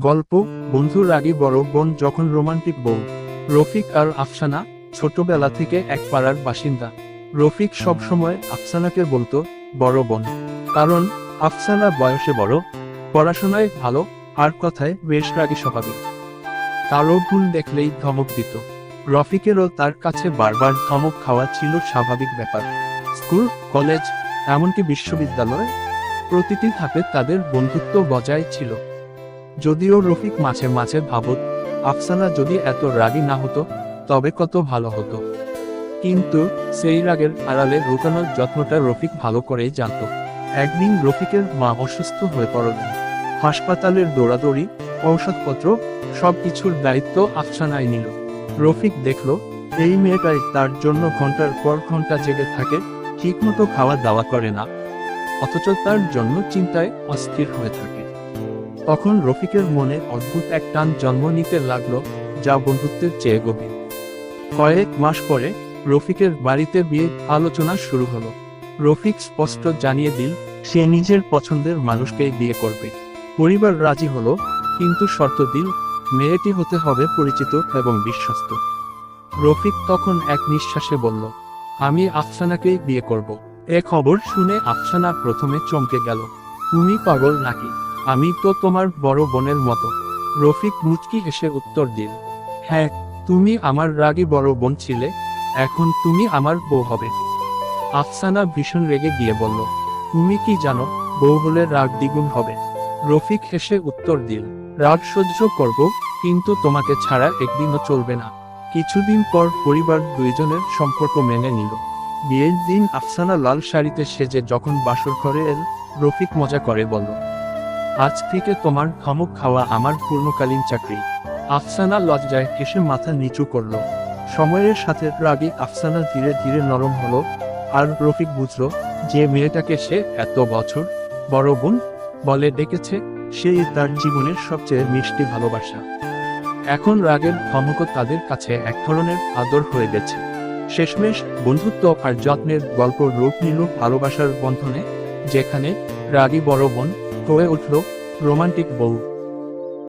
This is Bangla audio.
গল্প বন্ধু রাগী বড় বোন যখন রোমান্টিক বউ। রফিক আর আফসানা ছোটবেলা থেকে এক পাড়ার বাসিন্দা। রফিক সবসময় আফসানাকে বলতো বড় বোন, কারণ আফসানা বয়সে বড়, পড়াশোনায় ভালো, আর কথায় বেশ রাগী স্বভাবের। কারো ভুল দেখলেই ধমক দিত। রফিকেরও তার কাছে বারবার ধমক খাওয়া ছিল স্বাভাবিক ব্যাপার। স্কুল, কলেজ, এমনকি বিশ্ববিদ্যালয়, প্রতিটি ধাপে তাদের বন্ধুত্ব বজায় ছিল। যদিও রফিক মাঝে মাঝে ভাবত, আফসানা যদি এত রাগী না হতো তবে কত ভালো হতো। কিন্তু সেই রাগের আড়ালে লুকানোর যত্নটা রফিক ভালো করেই জানত। একদিন রফিকের মা অসুস্থ হয়ে পড়লেন। হাসপাতালের দৌড়াদৌড়ি, ঔষধপত্র, সবকিছুর দায়িত্ব আফসানাই নিল। রফিক দেখল, এই মেয়েটাই তার জন্য ঘন্টার পর ঘন্টা জেগে থাকে, ঠিকমতো খাওয়া দাওয়া করে না, অথচ তার জন্য চিন্তায় অস্থির হয়ে থাকে। তখন রফিকের মনে অদ্ভুত এক টান জন্ম নিতে লাগলো, যা বন্ধুত্বের চেয়ে গভীর। কয়েক মাস পরে রফিকের বাড়িতে বিয়ে আলোচনা শুরু হলো। রফিক স্পষ্ট জানিয়ে দিল, সে নিজের পছন্দের মানুষকেই বিয়ে করবে। পরিবার রাজি হলো, কিন্তু শর্ত দিল, মেয়েটি হতে হবে পরিচিত এবং বিশ্বস্ত। রফিক তখন এক নিঃশ্বাসে বলল, আমি আফসানাকেই বিয়ে করব। এ খবর শুনে আফসানা প্রথমে চমকে গেল। তুমি পাগল নাকি? আমি তো তোমার বড় বোনের মতো। রফিক মুচকি হেসে উত্তর দিল, হ্যাঁ, তুমি আমার রাগী বড় বোন ছিলে, এখন তুমি আমার বউ হবে। আফসানা ভীষণ রেগে গিয়ে বলল, তুমি কি জানো, বউ হলে রাগ দ্বিগুণ হবে। রফিক হেসে উত্তর দিল, রাগ সহ্য করব, কিন্তু তোমাকে ছাড়া একদিনও চলবে না। কিছুদিন পর পরিবার দুইজনের সম্পর্ক মেনে নিল। বিয়ের দিন আফসানা লাল শাড়িতে সেজে যখন বাসর ঘরে এল, রফিক মজা করে বলল, আজ থেকে তোমার ধমক খাওয়া আমার পূর্ণকালীন চাকরি। আফসানা লজ্জায় হেসে মাথা নিচু করল। সময়ের সাথে রাগী আফসানা ধীরে ধীরে নরম হলো, আর রফিক বুঝল, যে মেয়েটাকে সে এত বছর বড় বোন বলে ডেকেছে, সেই তার জীবনের সবচেয়ে মিষ্টি ভালোবাসা। এখন রাগের ধমকও তাদের কাছে এক ধরনের আদর হয়ে গেছে। শেষমেশ বন্ধুত্ব আর যত্নের গল্প রূপ নিল ভালোবাসার বন্ধনে, যেখানে রাগী বড় বোন হয়ে উঠল রোমান্টিক বউ।